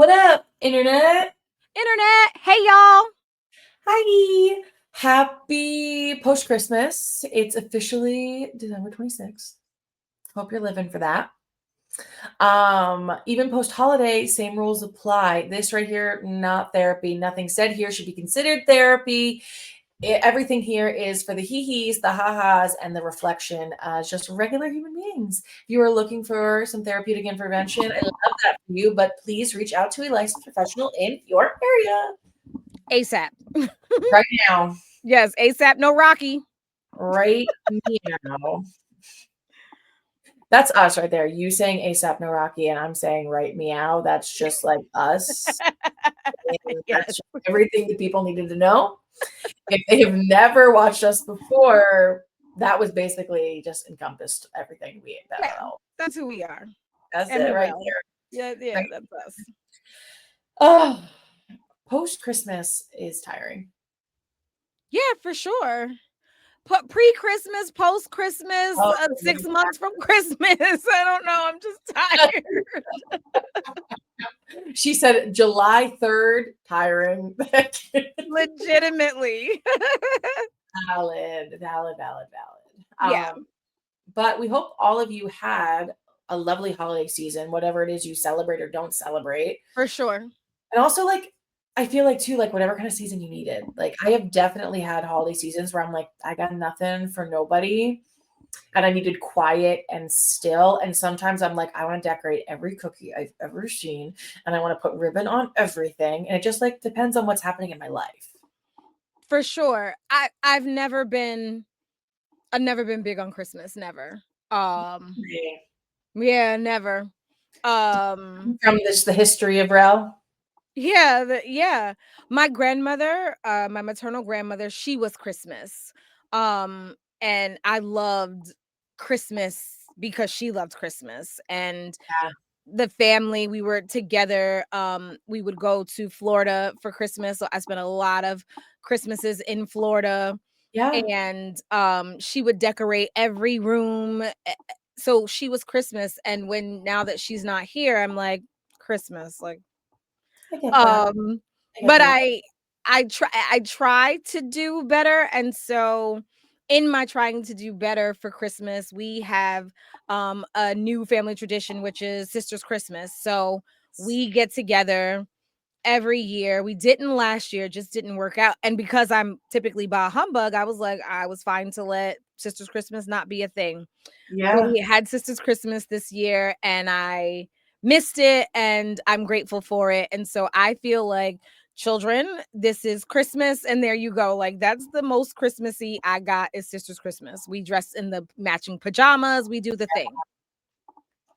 What up, internet? Internet, hey y'all. Hi. Happy post Christmas. It's officially December 26th. Hope you're living for that. Even post holiday, same rules apply. This right here, not therapy. Nothing said here should be considered therapy. Everything here is for the hee-hees, the ha-has, and the reflection as just regular human beings. If you are looking for some therapeutic intervention, I love that for you, but please reach out to a licensed professional in your area ASAP. right now. Yes, ASAP, no Rocky. Right meow. That's us right there. You saying ASAP no Rocky, and I'm saying right meow. That's just like us. And that's Yes, just everything that people needed to know. If they have never watched us before, that was basically just encompassed everything we that yeah, all. that's who we are. That's And it who right else? there. Yeah, Right. that's us. Oh, post Christmas is tiring. Yeah, for sure. Pre-Christmas, post-Christmas, Oh, 6 months from Christmas. I don't know. I'm just tired. she said July 3rd, tiring. Legitimately. Valid. Yeah, But we hope all of you had a lovely holiday season, whatever it is you celebrate or don't celebrate. for sure. And also, like, I feel like too, like whatever kind of season you needed. Like, I have definitely had holiday seasons where I'm like, I got nothing for nobody, and I needed quiet and still. And sometimes I'm like, I want to decorate every cookie I've ever seen, and I want to put ribbon on everything. And it just like depends on what's happening in my life. For sure. I've never been big on Christmas, never. Um yeah, never. Um From this, the history of Rel. yeah. My grandmother, my maternal grandmother, she was Christmas. And I loved Christmas because she loved Christmas. And Yeah. the family, we were together. We would go to Florida for Christmas. So I spent a lot of Christmases in Florida. Yeah. And she would decorate every room. So she was Christmas. And now that she's not here, I'm like, Christmas, like, I get that. um, I get but that. I try to do better, and so in my trying to do better for Christmas, we have a new family tradition, which is Sisters Christmas. So we get together every year. We didn't last year, just didn't work out. And because I'm typically bah humbug, I was like, I was fine to let Sisters Christmas not be a thing. Yeah. We had Sisters Christmas this year and I missed it and I'm grateful for it. And so I feel like, children, this is Christmas and there you go. Like, that's the most Christmassy I got is Sisters Christmas. We dress in the matching pajamas, we do the thing.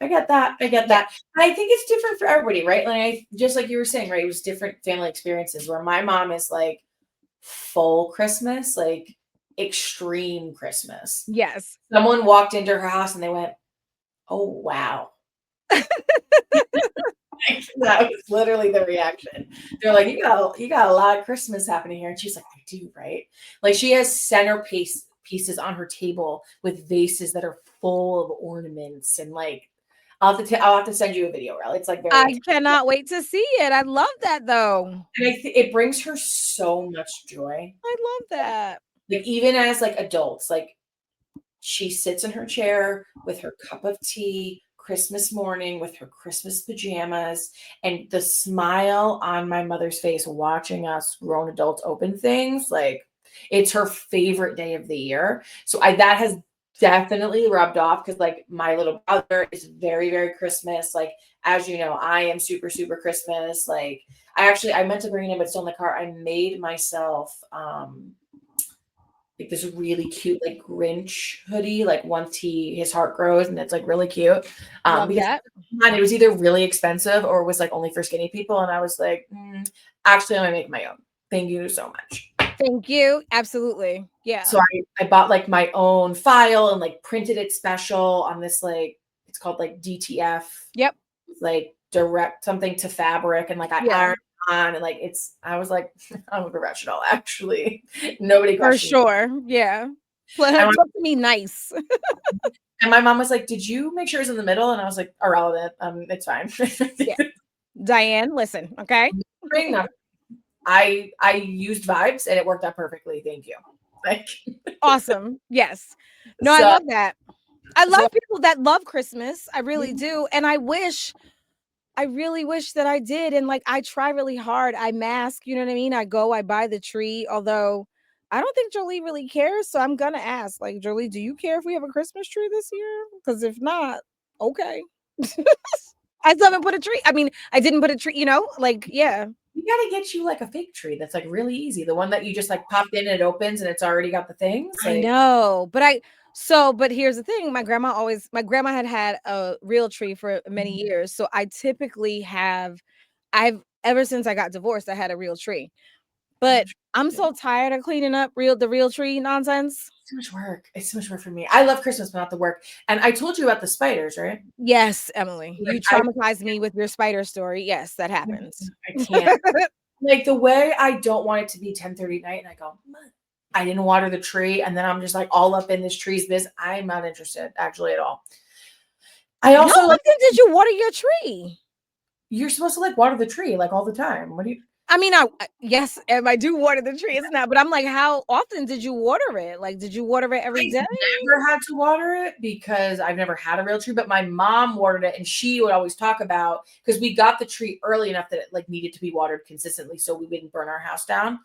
I get that. I get Yeah. that. And I think it's different for everybody, right? Like just like you were saying, right? It was different family experiences where my mom is like full Christmas, like extreme Christmas. Yes. Someone walked into her house and they went, "Oh wow." That was literally the reaction. They're like, you got a lot of Christmas happening here. And she's like, I do, right? Like she has centerpiece pieces on her table with vases that are full of ornaments and like I'll have to send you a video, Rel. It's like very I cannot wait to see it. I love that though. and it brings her so much joy. I love that. Like even as like adults, like she sits in her chair with her cup of tea Christmas morning with her Christmas pajamas and the smile on my mother's face watching us grown adults open things. Like it's her favorite day of the year. So that has definitely rubbed off because like my little brother is very, very Christmas. Like as you know, I am super, super Christmas. Like I meant to bring it in, but it's still in the car. I made myself like this really cute like Grinch hoodie, like once his heart grows, and it's like really cute. Love Because that. it was either really expensive or it was like only for skinny people, and I was like, actually, I'm gonna make my own. Thank you so much. Thank you. Absolutely. Yeah. So I bought like my own file and like printed it special on this like it's called like DTF, Yep. like direct something to fabric, and like I Yeah. ironed on and like I was like I'm a professional actually. Nobody For questioned. sure. Yeah. And Talk to me nice. my mom was like, "Did you make sure it was in the middle?" And I was like, "Irrelevant. It's fine." Yeah. Diane, listen, okay? Nothing. I used vibes and it worked out perfectly. Thank you. Like Awesome. Yes. No, I so love that. I so love people that love Christmas. I really do. And I really wish that I did. And like, I try really hard. I mask, you know what I mean? I go, I buy the tree, although I don't think Jolie really cares. So I'm going to ask, like, Jolie, do you care if we have a Christmas tree this year? Because if not, okay. I still haven't put a tree. I mean, I didn't put a tree, like, yeah. we gotta get you like a fake tree that's like really easy. The one that you just like pop in and it opens and it's already got the things. I Like know, but here's the thing, my grandma had a real tree for many years, so I've ever since I got divorced, I had a real tree, but I'm so tired of cleaning up the real tree nonsense. too much work. It's too much work for me. I love Christmas, but not the work. And I told you about the spiders, right? Yes, Emily, Like you traumatized me with your spider story. Yes, that happens. I can't. Like the way I don't want it to be 10:30 at night, and I go, I didn't water the tree, and then I'm just like all up in this tree's biz. I'm not interested actually at all. I How also like often did you water your tree? you're supposed to like water the tree like all the time. What do you I mean, yes, and I do water the tree, isn't that? But I'm like, how often did you water it? Like, did you water it every I've day? never had to water it because I've never had a real tree, but my mom watered it and she would always talk about because we got the tree early enough that it like needed to be watered consistently so we wouldn't burn our house down.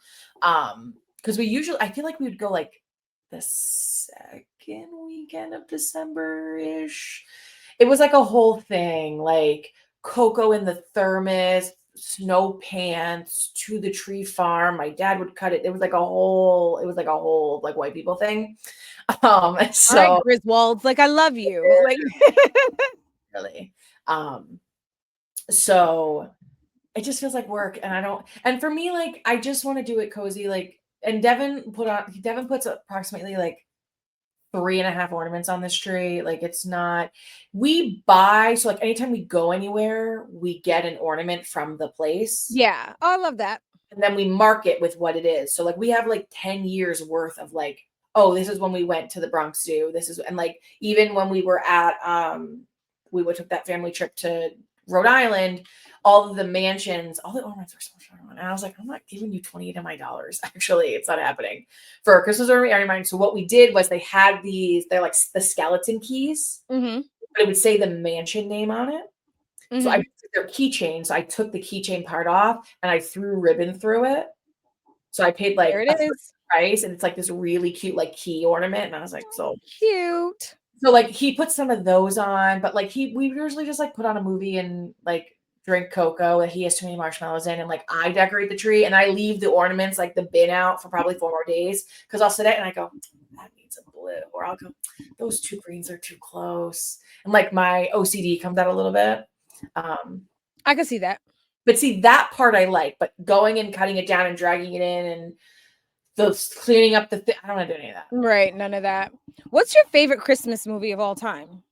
Because we usually I feel like we would go like the second weekend of December-ish. It was like a whole thing, like cocoa in the thermos, snow pants to the tree farm. My dad would cut it. It was like a whole like white people thing. All right, So Griswolds, like, I love you. Like, really. Um, so it just feels like work and I don't and for me, like I just want to do it cozy, like and Devin puts approximately like 3.5 ornaments on this tree. Like it's not we buy so like anytime we go anywhere, we get an ornament from the place. yeah. Oh, I love that. And then we mark it with what it is. So like we have like 10 years worth of like, oh, this is when we went to the Bronx Zoo. This is and like even when we were at we would took that family trip to Rhode Island, all of the mansions, all the ornaments were so much fun. And I was like, I'm not giving you 28 of my dollars. Actually, it's not happening for a Christmas ornament. So what we did was they're like the skeleton keys, Mhm, but it would say the mansion name on it. So I mhm. their keychain. So I took the keychain part off and I threw ribbon through it. So I paid There like a it certain is. price and it's like this really cute like key ornament. And I was like, Cute. so like he put some of those on, but like we usually just like put on a movie and like drink cocoa that he has too many marshmallows in and like I decorate the tree and I leave the ornaments like the bin out for probably 4 more days because I'll sit it and I go, that needs a blue. Or I'll go, those two greens are too close. And like my OCD comes out a little bit. Um, I can see that. but see that part I like, but going and cutting it down and dragging it in and the cleaning up the thing, I don't want to do any of that. Right, none of that. What's your favorite Christmas movie of all time?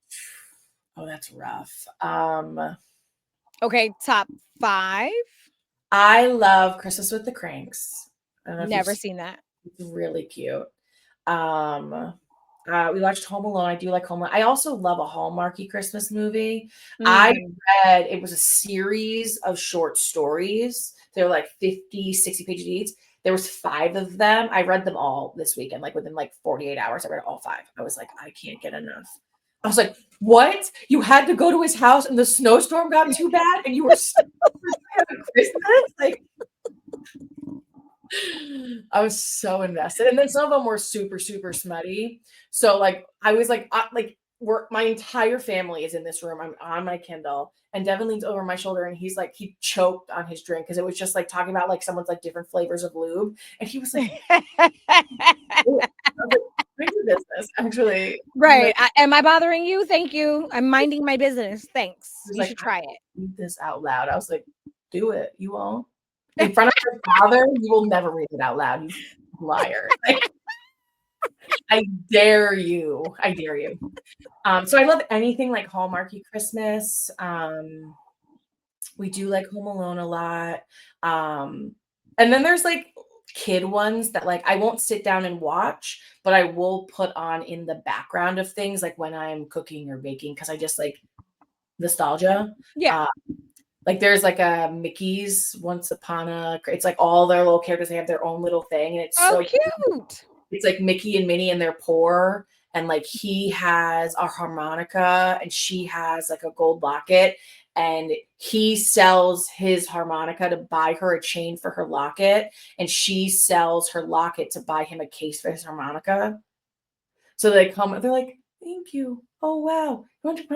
Oh, that's rough. Okay, top 5? I love Christmas with the Cranks. I don't know if you've Never seen seen that. it. It's really cute. Um, we watched Home Alone. I do like Home Alone. I also love a Hallmarky Christmas movie. I Mm. read it was a series of short stories. They were like 50, 60 pages each. There was 5 of them. I read them all this weekend, like within like 48 hours. I read all 5. I was like, I can't get enough. I was like, what? You had to go to his house and the snowstorm got too bad and you were stuck on Christmas? Like I was so invested. And then some of them were super, super smutty. So like I was like we're my entire family is in this room. I'm on my Kindle and Devin leans over my shoulder and he's like he choked on his drink because it was just like talking about like someone's like different flavors of lube. And he was like, "Ooh." I was like, "Mind your business, actually." Right. Am I bothering you? Thank you. I'm minding my business. Thanks. He was You like, should "I try won't it. read this out loud." I was like, "Do it. You won't." In front of your father, you will never read it out loud, you liar. Like, I dare you. I dare you. So I love anything like Hallmarky Christmas. We do like Home Alone a lot. Um, and then there's like kid ones that like I won't sit down and watch, but I will put on in the background of things like when I'm cooking or baking because I just like nostalgia. Yeah. Uh, Like there's like a Mickey's Once Upon a. It's like all their little characters. They have their own little thing, and it's Oh, so cute. it's like Mickey and Minnie and they're poor. And like he has a harmonica and she has like a gold locket. And he sells his harmonica to buy her a chain for her locket. And she sells her locket to buy him a case for his harmonica. So they come and they're like, thank you. Oh, wow. Don't you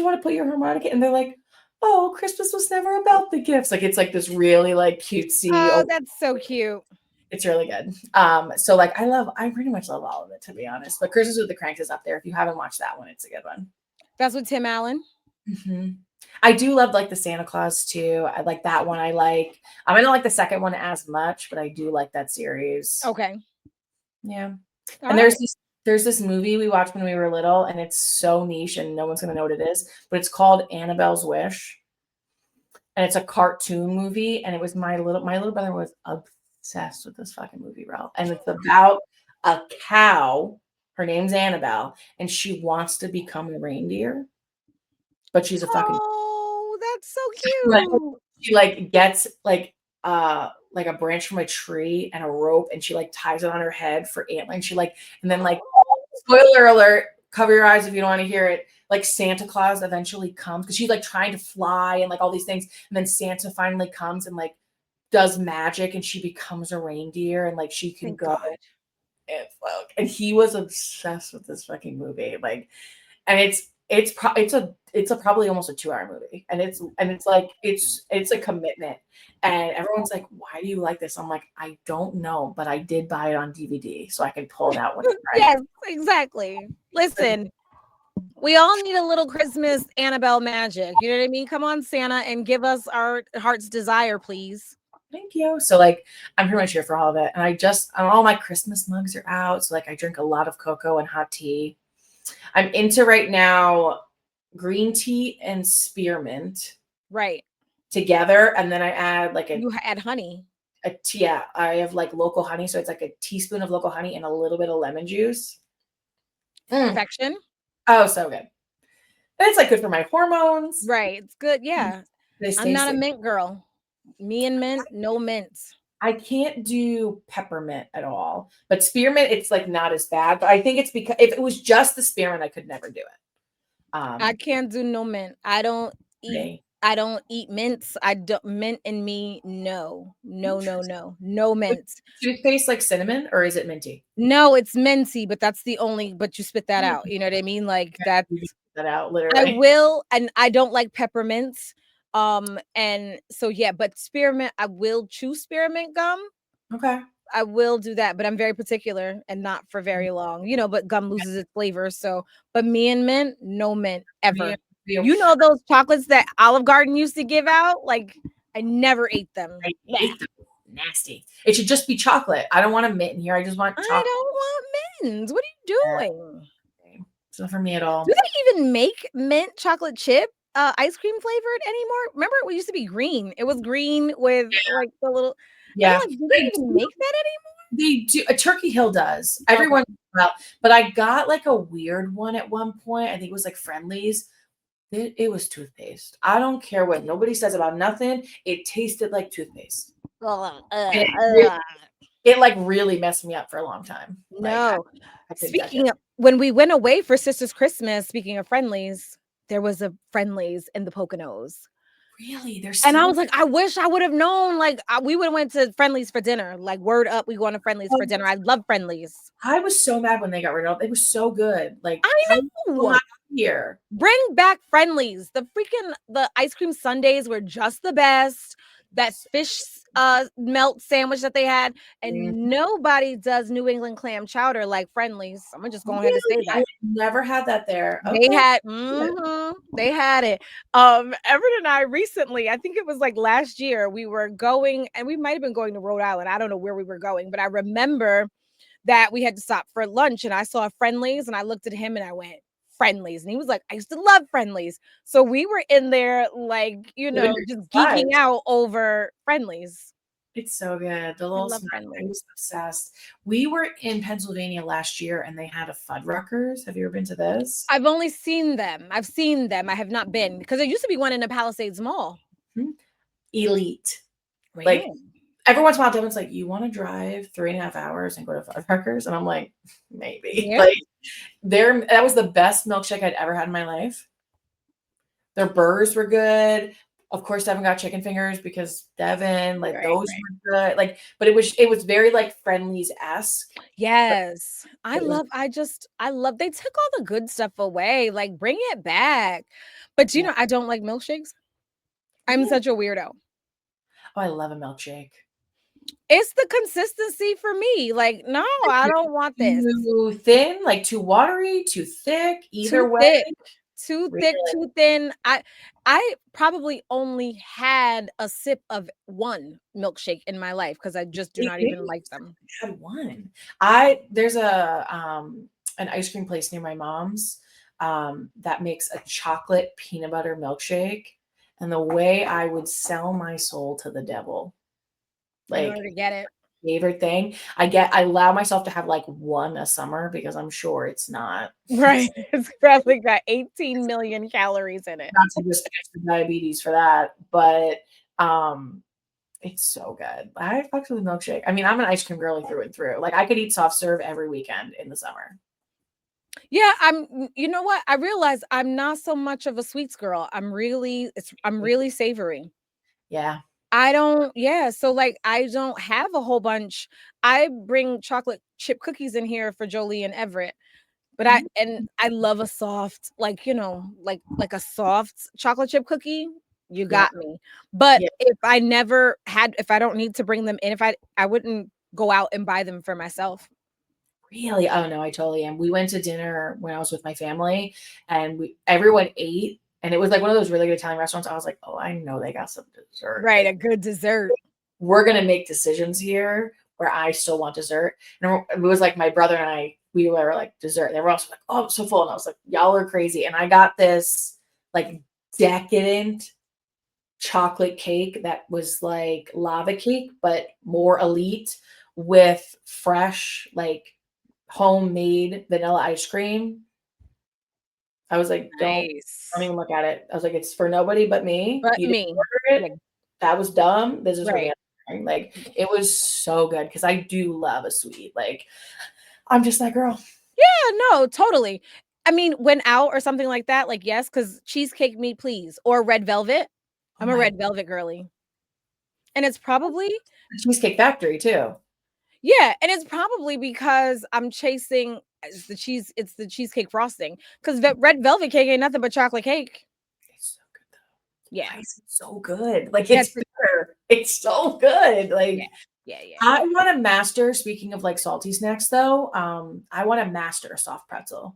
want to put your harmonica? And they're like, oh, Christmas was never about the gifts. Like it's like this really like cutesy. Oh, Oh, that's so cute. it's really good. So like I pretty much love all of it to be honest. But Christmas with the Cranks is up there. If you haven't watched that one, it's a good one. That's with Tim Allen. Hmm. I do love like the Santa Claus too. I like that one. I don't like the second one as much, but I do like that series. Okay. Yeah. All And right. there's this movie we watched when we were little, and it's so niche and no one's gonna know what it is, but it's called Annabelle's Wish. And it's a cartoon movie, and it was my little brother was obsessed with this fucking movie, bro. And it's about a cow. Her name's Annabelle, and she wants to become a reindeer, but she's a fucking Oh, that's so like cute. she like gets like a branch from a tree and a rope, and she like ties it on her head for antler, and she like and then like spoiler alert, cover your eyes if you don't want to hear it. Like Santa Claus eventually comes because she's like trying to fly and like all these things, and then Santa finally comes and like does magic, and she becomes a reindeer, and like she can Thank go God. and he was obsessed with this fucking movie. Like, and it's a probably almost a 2 hour movie, and it's like it's a commitment. And everyone's like, "Why do you like this?" I'm like, "I don't know, but I did buy it on DVD, so I can pull it out whenever I." Yes, exactly. Listen, we all need a little Christmas Annabelle magic. You know what I mean? Come on, Santa, and give us our heart's desire, please. Thank you. So like I'm pretty much here for all of it. And all my Christmas mugs are out. So like I drink a lot of cocoa and hot tea. I'm into right now green tea and spearmint Right. together. And then I add like You add honey. a tea. Yeah, I have like local honey. So it's like a teaspoon of local honey and a little bit of lemon juice. Mm. Perfection. Oh, so good. And it's like good for my hormones. Right. It's good. Yeah. They I'm stay not a sick. mint girl. Me and mint, no mints. I can't do peppermint at all, but spearmint, it's like not as bad. But I think it's because if it was just the spearmint, I could never do it. I can't do no mint. Eat They, I don't eat mints. I don't mint in me. No. No, no, Interesting. no. No With mints. toothpaste like cinnamon, or is it minty? No, it's minty, but that's the only but you spit that Oh, out. You know what I mean? Like okay. that's You just put that out, I literally. will and I don't like peppermints. And so yeah, but spearmint, I will chew spearmint gum. Okay. I will do that, but I'm very particular and not for very long, but gum loses its flavor. So, but me and mint, no mint Me, ever. me, You know those chocolates that Olive Garden used to give out? Like, I never ate them. I Nah. hate them. Nasty. It should just be chocolate. I don't want a mint in here. I just want I chocolate. don't want mints. What are you doing? It's not for me at Do all. they even make mint chocolate chip ice cream flavored anymore? Remember, it used to be green. It was green with like the little. And I'm Yeah. like, do they They even do. make that They do. A Turkey Hill does. anymore? Okay. Everyone, well, but I got like a weird one at one point. I think it was like Friendlies. It was toothpaste. I don't care what nobody says about nothing. It tasted like toothpaste. Ugh, And ugh, ugh. it like really messed me up for a long time. Like No. I couldn't touch it. Speaking of when we went away for Sister's Christmas, speaking of Friendlies, there was a Friendlies in the Poconos. Really? They're And I still was like, I wish I would have known. Like, we would have went to Friendlies for dinner. Like, word up, we going to Friendlies for dinner. I love Friendlies. I was so mad when they got rid of it. It was so good. Like, I how so know. hot here? Bring back Friendlies. The ice cream sundaes were just the best. That fish melt sandwich that they had, Mm. and nobody does New England clam chowder like Friendlies. I'm gonna just go ahead and say Really? I that. never had that there. They Okay. had Good. they had it. Everett and I recently, I think it was like last year, we were going and we might have been going to Rhode Island. I don't know where we were going, but I remember that we had to stop for lunch and I saw Friendlies and I looked at him and I went, Friendlies. And he was like, I used to love Friendlies. So we were in there like, Living just your geeking lives. out over Friendlies. It's so good. The I little love snack. I Friendlies. was obsessed. We were in Pennsylvania last year and they had a Fuddruckers. Have you ever been to this? I've only seen them. I've seen them. I have not been because there used to be one in the Palisades Mall. Mhm. Elite. Like, Really? every once in a while, Devin's like, "You wanna drive 3.5 hours and go to Fuddruckers?" And I'm like, "Maybe." Yeah. Like, that was the best milkshake I'd ever had in my life. Their burgers were good. Of course, Devin got chicken fingers because Devin, like, Right, those right. were good, like, but it was very, like, Friendly's-esque, but Yes. it was I love they took all the good stuff away, like, bring it back. But, yeah, I don't like milkshakes. I'm really? such a weirdo. Oh, I love a milkshake. It's the consistency for me, like, "No, Like, I you're don't want this." too thin, like, too watery, too thick, Too either way? thick, too Really? thick, too thin. I probably only had a sip of 1 milkshake in my life because I just do Me not even too. like them. I had one. There's an ice cream place near my mom's, that makes a chocolate peanut butter milkshake, and the way I would sell my soul to the devil, In like, order to get it. favorite thing, I allow myself to have, like, 1 a summer because I'm sure it's not Right, it's probably got 18,000,000 calories in it. not to just extra diabetes for that, but, um, it's so good. I fucks with a milkshake. I mean, I'm an ice cream girly through and through. Like, I could eat soft serve every weekend in the summer. Yeah, you know what? I realize I'm not so much of a sweets girl. I'm really savory. Yeah. I don't yeah, so, like, I don't have a whole bunch. I bring chocolate chip cookies in here for Jolie and Everett, but Mhm. I love a soft, like, like a soft chocolate chip cookie, you Yep. got me. But Yeah. if I don't need to bring them in, if I wouldn't go out and buy them for myself. Really? Oh, no, I totally am. We went to dinner when I was with my family, and everyone ate, and it was, like, one of those really good Italian restaurants. I was like, "Oh, I know they got some dessert." Right, Like, a good dessert. we're gonna make decisions here where I still want dessert. And it was like my brother and I, we were like dessert. They were also like, "Oh, I'm so full." And I was like, "Y'all are crazy." And I got this like decadent chocolate cake that was like lava cake, but more elite with fresh, like homemade vanilla ice cream. I was like, don't Nice. even look at it. I was like, it's for nobody but me. But You didn't me. order it. Yeah, That was dumb. This is for me. right. Like, it was so good because I do love a sweet. Like, I'm just that girl. Yeah, no, totally. I mean, when out or something like that, like, yes, because cheesecake me, please, or red velvet. Oh I'm a my, red velvet girly, and it's probably Cheesecake Factory too. yeah, and it's probably because I'm chasing it's the cheesecake frosting, 'cause the red velvet cake ain't nothing but chocolate cake. It's so good though. Yeah. Why is it so good? Like, Yes, it's bitter. It's so good. yeah. Like, Yeah, yeah. I want to master, speaking of like salty snacks though, I want to master a soft pretzel.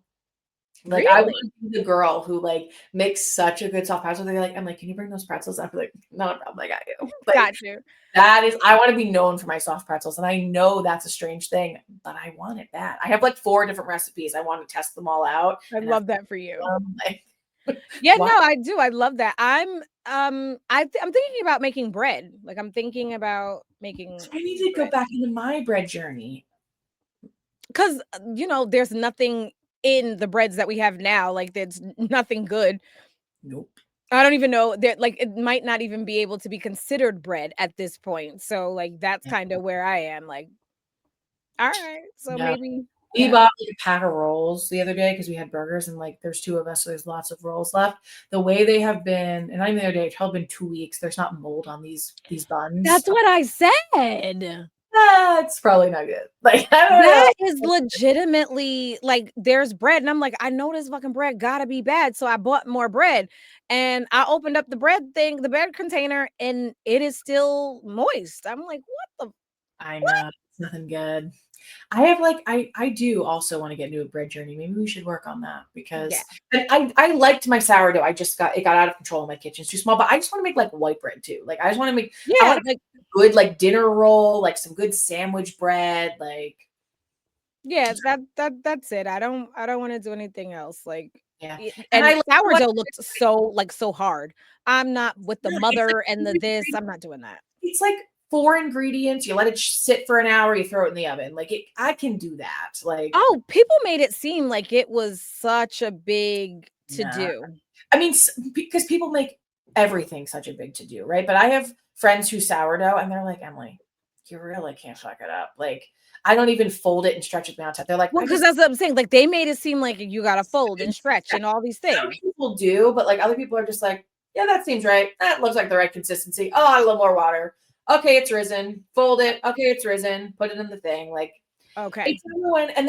Like, I Really? wanna be the girl who, like, makes such a good soft pretzel. They're like I'm like, "Can you bring those pretzels?" I'm like, "Not a problem, I got you." Like, Got you. I wanna be known for my soft pretzels, and I know that's a strange thing, but I want it bad. I have, like, 4 different recipes. I wanna test them all out, I and if love that for you. like, Yeah, why no, I do, I love that. I'm thinking about making bread, like, I'm thinking about making I need to go bread. back into my bread journey. 'Cause, there's nothing in the breads that we have now, like, there's nothing good. Nope. I don't even know that like, it might not even be able to be considered bread at this point, so, like, that's Yeah. kinda where I am, like, "Alright, so Yeah. maybe" We yeah. bought, like, a pack of rolls the other day because we had burgers and, like, there's 2 of us, so there's lots of rolls left. The way they have been, and not even the other day, it's probably been 2 weeks, there's not mold on these buns. That's what I said! It's probably not good. Like, I don't know. That is legitimately like, there's bread, and I'm like, "I know this fucking bread gotta be bad," so I bought more bread, and I opened up the bread container, and it is still moist. I'm like, "What the" I know, it's nothing good. I have, like I do also wanna get into a bread journey. Maybe we should work on that Yeah. because and I liked my sourdough. It got out of control, my kitchen's too small, but I just wanna make, like, white bread too. Like, I Yeah, wanna like make good, like, dinner roll, like, some good sandwich bread, like yeah, that's it. I don't wanna do anything else, like, yeah, and I and like what sourdough looks so, like, so hard. I'm not with the yeah, it's mother and the like this, I'm not doing that. it's like 4 ingredients, you let it sit for an hour, you throw it in the oven. Like, I can do that. Like, Oh, people made it seem like it was such a big nah. to-do. I mean, because people make everything's such a big to do, right? But I have friends who sourdough and they're like, Emily, you really can't fuck it up. Like, I don't even fold it and stretch it down. They're like, Well, I because just that's what I'm saying. Like they made it seem like you gotta fold and stretch and all these some things. people do, but like other people are just like, yeah, that seems right. That looks like the right consistency. Oh, a little more water. Okay, it's risen. Fold it. Okay, it's risen. Put it in the thing. Like Okay. it's everyone. And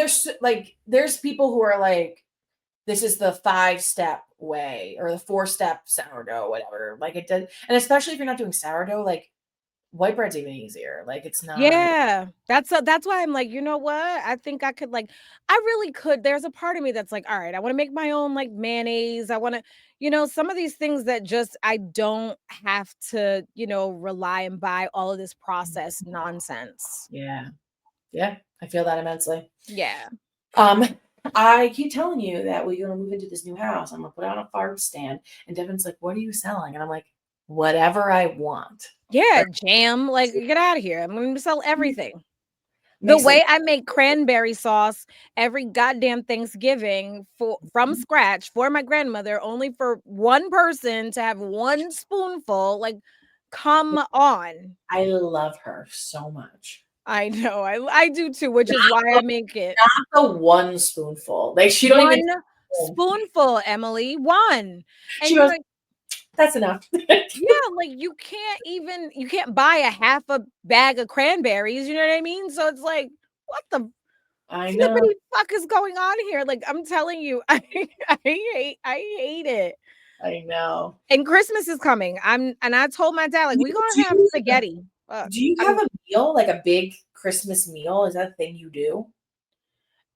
there's people who are like, this is the 5-step way or the 4-step sourdough, whatever. Like it does, and especially if you're not doing sourdough, like white bread's even easier. Like it's not. Yeah. That's why I'm like, you know what? I think I could like I really could. There's a part of me that's like, all right, I want to make my own like mayonnaise. I want to, some of these things that just I don't have to, rely and buy all of this processed nonsense. Yeah, yeah, I feel that immensely. Yeah. Um, I keep telling you that we're gonna move into this new house. I'm gonna put it on a farm stand, and Devin's like, "What are you selling?" And I'm like, "Whatever I want." Yeah, Right? jam, like get out of here. I'm going to sell everything. The Makes way it I make cranberry sauce every goddamn Thanksgiving from scratch for my grandmother, only for one person to have one spoonful, like, come on. I love her so much. I know, I do too, which is why I make it. Not the one spoonful. Like she don't even. One spoonful, Emily, 1. She And goes, "That's enough." yeah, like, you can't buy a half a bag of cranberries, you know what I mean? So it's like, what the I know. flippity fuck is going on here? Like, I'm telling you, I hate it. I know. And Christmas is coming. And I told my dad, like, You we gonna have do spaghetti. Fuck. do you have a meal, like a big Christmas meal? Is that a thing you do?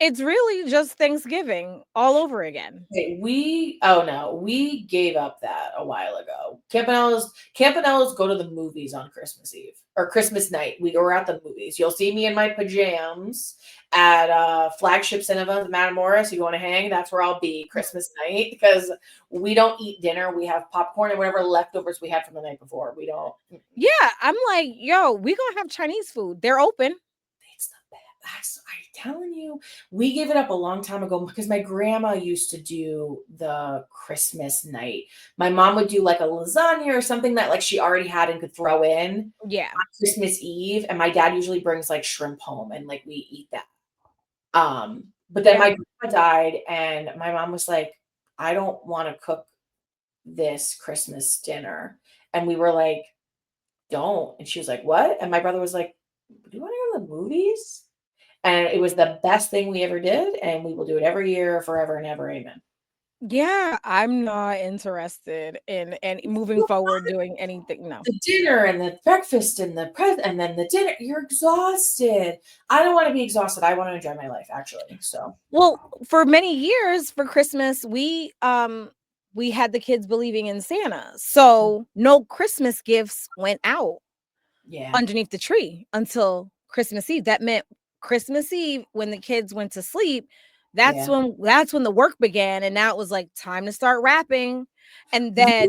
It's really just Thanksgiving all over again. Okay, oh no, we gave up that a while ago. Campanella's go to the movies on Christmas Eve or Christmas night. We go out the movies. You'll see me in my pajamas at Flagship Cinema, Matamoros. You want to hang? That's where I'll be Christmas night because we don't eat dinner. We have popcorn and whatever leftovers we had from the night before. We don't. Yeah, I'm like, yo, we gonna have Chinese food. They're open. It's the best. I'm telling you, we gave it up a long time ago because my grandma used to do the Christmas night. My mom would do like a lasagna or something that like she already had and could throw in Yeah. on Christmas Eve. And my dad usually brings like shrimp home and like we eat that. But then Yeah. my grandma died and my mom was like, I don't want to cook this Christmas dinner. And we were like, don't. And she was like, what? And my brother was like, do you want to go to the movies? And it was the best thing we ever did, and we will do it every year, forever and ever. Amen. Yeah, I'm not interested in moving Well, forward doing anything. No. the dinner and the breakfast and and then the dinner, you're exhausted. I don't want to be exhausted. I want to enjoy my life, actually. So Well, for many years for Christmas, we had the kids believing in Santa. So no Christmas gifts went out yeah, underneath the tree until Christmas Eve. That meant Christmas Eve when the kids went to sleep, yeah. that's when the work began and now it was like time to start wrapping. And You then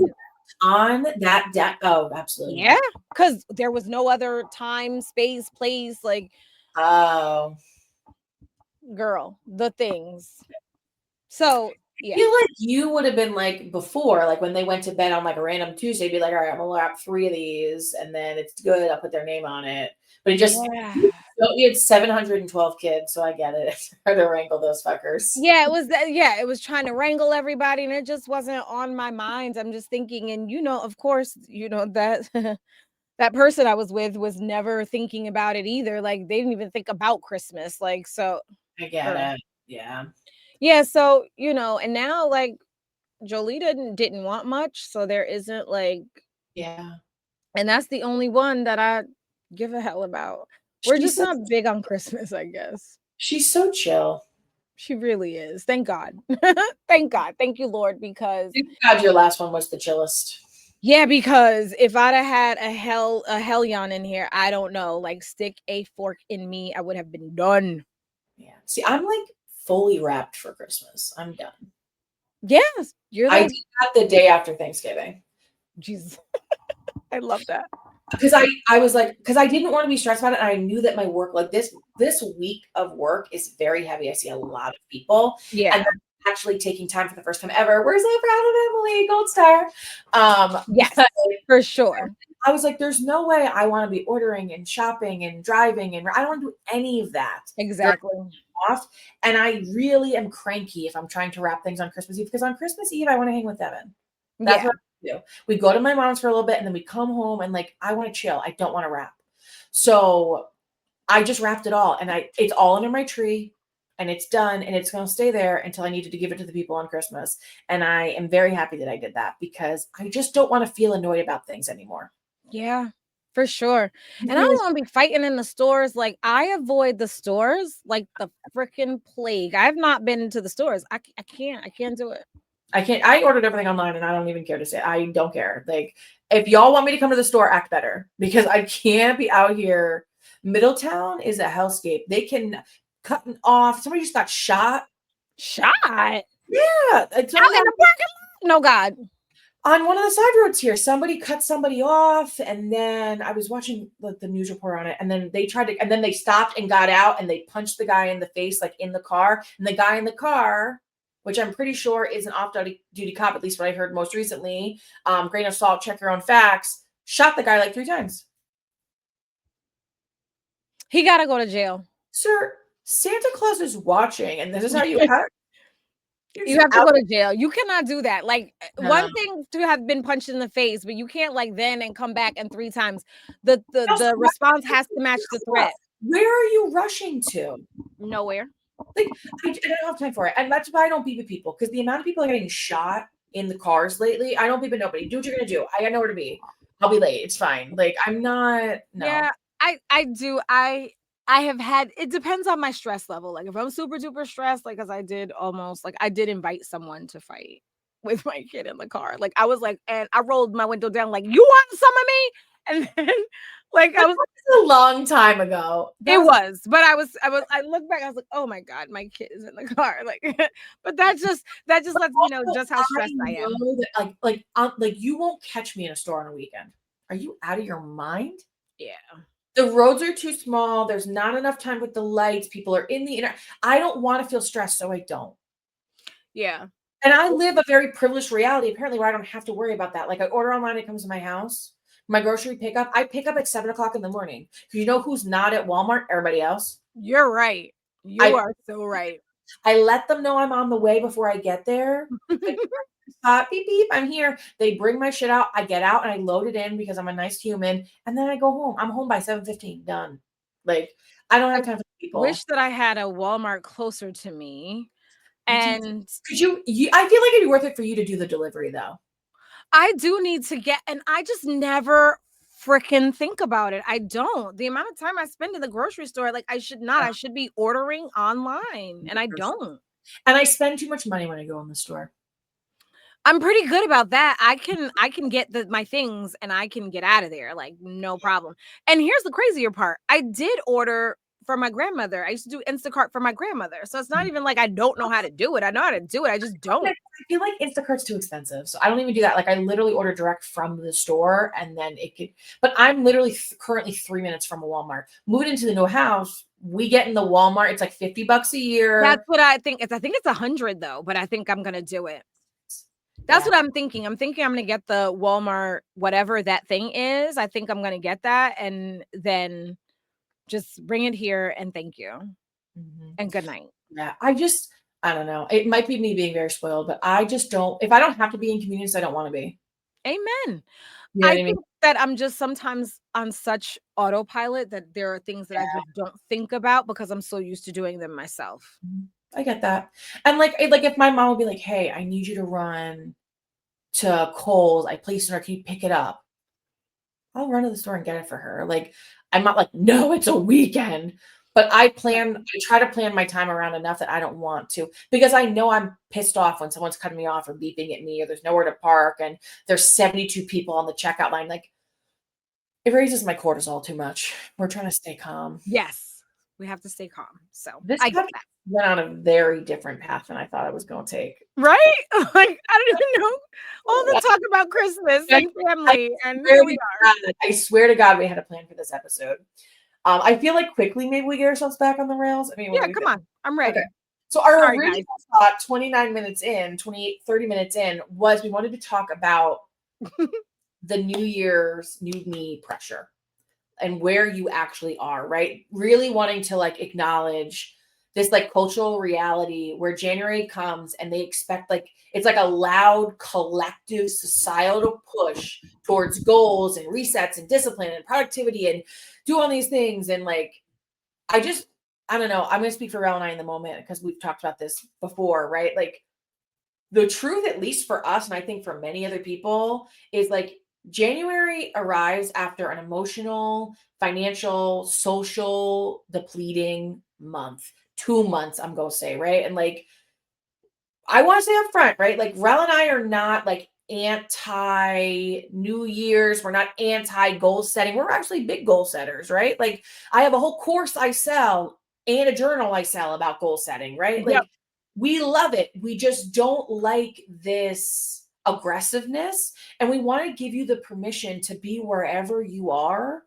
on that deck. Oh, absolutely yeah, not. cuz there was no other time, space, place like Oh, girl, the things. So, I yeah. feel like you would have been like before, like when they went to bed on like a random Tuesday, be like, all right, I'm gonna wrap 3 of these, and then it's good. I'll put their name on it. But it just Yeah. you had 712 kids, so I get it. It's hard to wrangle those fuckers. Yeah, it was trying to wrangle everybody and it just wasn't on my mind. I'm just thinking and of course, that that person I was with was never thinking about it either. Like they didn't even think about Christmas. Like so I get girl. it. Yeah. Yeah, so, and now like Jolie didn't want much, so there isn't like Yeah. and that's the only one that I give a hell about. We're She's just so not big on Christmas, I guess. she's so chill. She really is. Thank God. Thank God. Thank you, Lord, because Thank God your last one was the chillest. yeah, because if I'd have had a hellion in here, I don't know, like stick a fork in me, I would have been done. Yeah. See, I'm like fully wrapped for Christmas. I'm done. Yes, you're I like did that the day after Thanksgiving. Jesus. I love that. Because I was like, because I didn't want to be stressed about it. And I knew that my work, like this week of work is very heavy. I see a lot of people. And Yeah. actually taking time for the first time ever. We're so proud of Emily, gold star. Yes, But for sure. I was like, there's no way I want to be ordering and shopping and driving, and I don't want to do any of that during Exactly. off. And I really am cranky if I'm trying to wrap things on Christmas Eve, because on Christmas Eve I want to hang with Devin. That's Yeah. what I do. We go to my mom's for a little bit and then we come home and like I want to chill. I don't want to wrap. So I just wrapped it all and it's all under my tree and it's done and it's going to stay there until I needed to give it to the people on Christmas. And I am very happy that I did that because I just don't want to feel annoyed about things anymore. Yeah, for sure. It And I really don't want to be fighting in the stores. Like I avoid the stores like the freaking plague. I've not been to the stores. I can't do it. I can't. I ordered everything online, and I don't even care to say. I don't care. Like, if y'all want me to come to the store, act better because I can't be out here. Middletown is a hellscape. They can cut off. Somebody just got shot. Shot out Yeah, in the parking lot. No God. on one of the side roads here. Somebody cut somebody off, and then I was watching the news report on it, and then they tried to, and then they stopped and got out, and they punched the guy in the face, like in the car, and the guy in the car, which I'm pretty sure is an off-duty cop, at least what I heard most recently. Grain of salt, check your own facts. Shot the guy like 3 times. He gotta go to jail. Sir, Santa Claus is watching, and this is how you act. You have to go to jail. You cannot do that. Like one No. thing to have been punched in the face, but you can't like then and come back and 3 times. The response has to match the threat. Where are you rushing to? Nowhere. Like, I don't have time for it. And that's why I don't beep at people, because the amount of people are getting shot in the cars lately, I don't beep at nobody. Do what you're gonna do. I got nowhere to be. I'll be late. It's fine. Like, I'm not, no. Yeah, I do. I have had, it depends on my stress level. Like if I'm super duper stressed, like as I did almost like I did invite someone to fight with my kid in the car. Like I was like, and I rolled my window down, like, you want some of me? And then like That was a long time ago. it was, but I looked back, I was like, oh my God, my kid is in the car. Like, but that just lets me know just how stressed I am. That, like you won't catch me in a store on a weekend. Are you out of your mind? Yeah. The roads are too small. There's not enough time with the lights. People are in the inner. I don't want to feel stressed, so I don't. Yeah. And I live a very privileged reality, apparently, where I don't have to worry about that. Like I order online, it comes to my house. My grocery pickup, I pick up at 7 o'clock in the morning. You know who's not at Walmart? Everybody else. You're right. You are so right. I let them know I'm on the way before I get there. Beep beep, I'm here. They bring my shit out. I get out and I load it in because I'm a nice human, and then I go home. I'm home by 7:15. Done. Like I don't have time for people. Wish that I had a Walmart closer to me. And could you? I feel like it'd be worth it for you to do the delivery though. I do need to get, and I just never freaking think about it. I don't. The amount of time I spend in the grocery store, like I should not. I should be ordering online, and I don't. And I spend too much money when I go in the store. I'm pretty good about that. I can get my things and I can get out of there, like no problem. And here's the crazier part. I did order for my grandmother. I used to do Instacart for my grandmother. So it's not even like I don't know how to do it. I know how to do it. I just don't. I feel like Instacart's too expensive. So I don't even do that. Like I literally order direct from the store and then it could, but I'm literally currently 3 minutes from a Walmart. Moving into the new house, we get in the Walmart. It's like $50 a year. That's what I think. I think it's 100 though, but I think I'm going to do it. That's what I'm thinking. I'm thinking I'm going to get the Walmart, whatever that thing is. I think I'm going to get that and then just bring it here and thank you. And good night. Yeah. I don't know. It might be me being very spoiled, but I just don't, if I don't have to be inconvenienced, I don't want to be. Amen. You know I what I mean? think that I'm just sometimes on such autopilot that there are things that I just don't think about because I'm so used to doing them myself. I get that. And like if my mom would be like, hey, I need you to run to Kohl's, I placed an order, can you pick it up? I'll run to the store and get it for her. Like, I'm not like, no, it's a weekend. But I try to plan my time around enough that I don't want to, because I know I'm pissed off when someone's cutting me off or beeping at me or there's nowhere to park and there's 72 people on the checkout line. Like, it raises my cortisol too much. We're trying to stay calm. Yes. We have to stay calm. So This I get that. Went on a very different path than I thought I was going to take. Right? Like, I don't even know. All the talk about Christmas and family. And here we are. I swear to God, we had a plan for this episode. I feel like quickly maybe we get ourselves back on the rails. I mean, yeah, come on. I'm ready. Okay. So our Sorry, original guys. thought 29 minutes in, 28, 30 minutes in was we wanted to talk about the New Year's new me pressure and where you actually are, right? Really wanting to like acknowledge this like cultural reality where January comes and they expect like it's like a loud collective societal push towards goals and resets and discipline and productivity and do all these things. And like, I just, I don't know. I'm going to speak for Rel and I in the moment because we've talked about this before, right? Like, the truth, at least for us, and I think for many other people, is like January arrives after an emotional, financial, social depleting month, 2 months, I'm going to say, right? And like, I want to say up front, right? Like, Rel and I are not like anti New Year's. We're not anti goal setting. We're actually big goal setters, right? Like, I have a whole course I sell and a journal I sell about goal setting, right? Yep. Like, we love it. We just don't like this aggressiveness. And we want to give you the permission to be wherever you are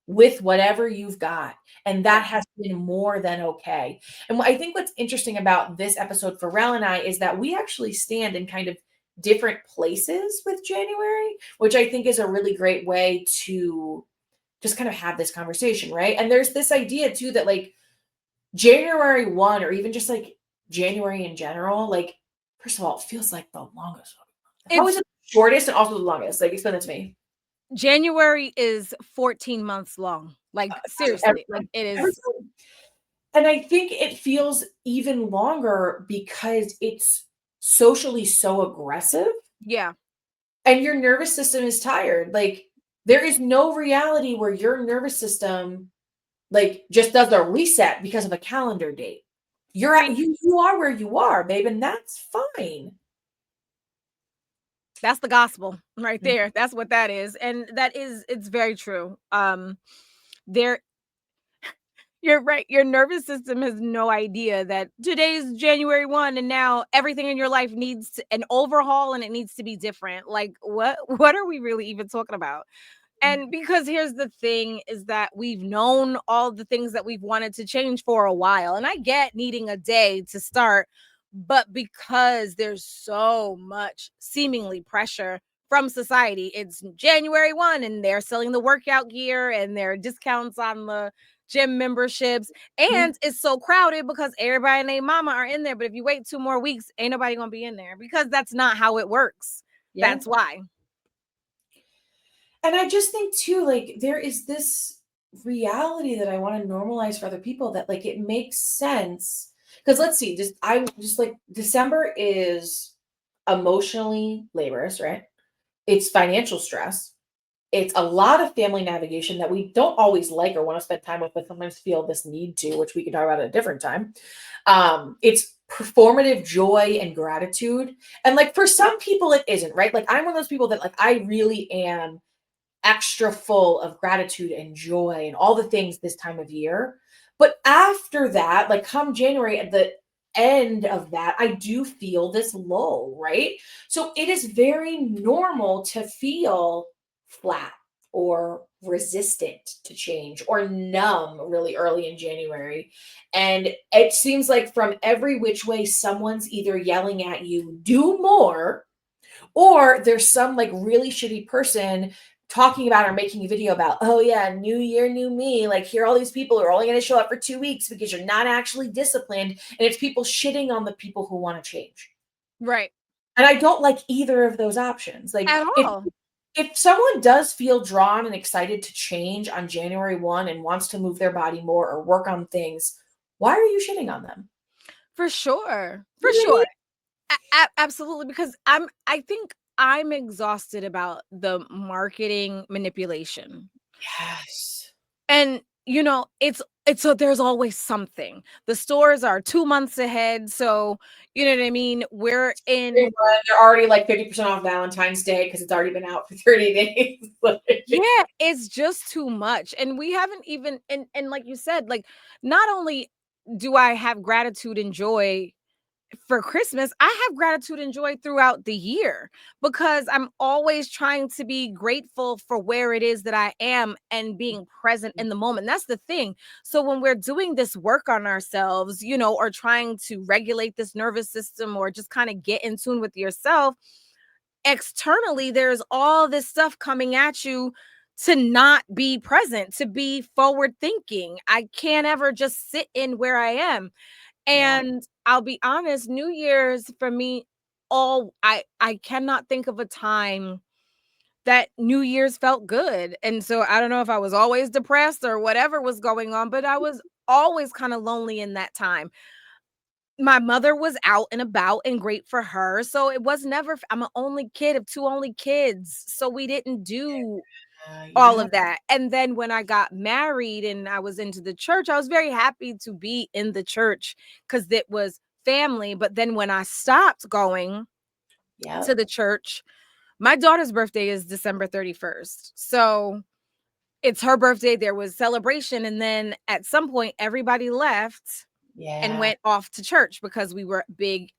with whatever you've got. And that Right. has been more than okay. And I think what's interesting about this episode for Rel and I is that we actually stand in kind of different places with January, which I think is a really great way to just kind of have this conversation, right? And there's this idea too that like January 1 or even just like January in general, like, first of all, it feels like the longest. How is It's it the shortest and also the longest? Like, explain that to me. January is 14 months long. Like, Every seriously, like time. it Every is. time. And I think it feels even longer because it's socially so aggressive Yeah. and your nervous system is tired. Like, there is no reality where your nervous system like just does a reset because of a calendar date. You're I at mean, you are where you are, babe, and that's fine. that's the gospel right Mm, there. That's what that is. And that is it's very true. There You're right. Your nervous system has no idea that today's January 1 and now everything in your life needs an overhaul and it needs to be different. Like what are we really even talking about? And mm, because here's the thing is that we've known all the things that we've wanted to change for a while. And I get needing a day to start, but because there's so much seemingly pressure from society, it's January 1 and they're selling the workout gear and there are discounts on the gym memberships. mhm. And it's so crowded because everybody and their mama are in there. But if you wait 2 more weeks, ain't nobody gonna be in there because that's not how it works. Yeah. That's why. And I just think too, like, there is this reality that I want to normalize for other people that like it makes sense. Because let's see, just I just like December is emotionally laborious, right? It's financial stress. It's a lot of family navigation that we don't always like or want to spend time with, but sometimes feel this need to, which we can talk about at a different time. It's performative joy and gratitude. And like for some people, it isn't, right? Like I'm one of those people that like I really am extra full of gratitude and joy and all the things this time of year. But after that, like come January, at the end of that, I do feel this lull, right? So it is very normal to feel flat or resistant to change or numb really early in January. And it seems like from every which way, someone's either yelling at you, do more, or there's some like really shitty person talking about or making a video about, oh yeah, new year, new me. Like here, all these people are only going to show up for 2 weeks because you're not actually disciplined. And it's people shitting on the people who want to change. Right. And I don't like either of those options. Like At if all. if someone does feel drawn and excited to change on January 1 and wants to move their body more or work on things, why are you shitting on them? For sure. For You know what I sure. mean? Absolutely, because I think I'm exhausted about the marketing manipulation. Yes. And, it's so there's always something. The stores are 2 months ahead, so, you know what I mean? We're in They're already like 50% off Valentine's Day because it's already been out for 30 days. Like, Yeah, it's just too much, and we haven't even and like you said, like, not only do I have gratitude and joy for Christmas, I have gratitude and joy throughout the year because I'm always trying to be grateful for where it is that I am and being present in the moment. That's the thing. So when we're doing this work on ourselves, or trying to regulate this nervous system or just kind of get in tune with yourself, externally, there's all this stuff coming at you to not be present, to be forward thinking. I can't ever just sit in where I am. Yeah. And I'll be honest, New Year's for me, I cannot think of a time that New Year's felt good. And so I don't know if I was always depressed or whatever was going on, but I was always kind of lonely in that time. My mother was out and about and great for her. So it was never, I'm an only kid of two only kids. So we didn't do all Yeah. of that. And then when I got married and I was into the church, I was very happy to be in the church because it was family. But then when I stopped going to Yep. the church, my daughter's birthday is December 31st. So it's her birthday. There was celebration. And then at some point, everybody left and Yeah. went off to church because we were big.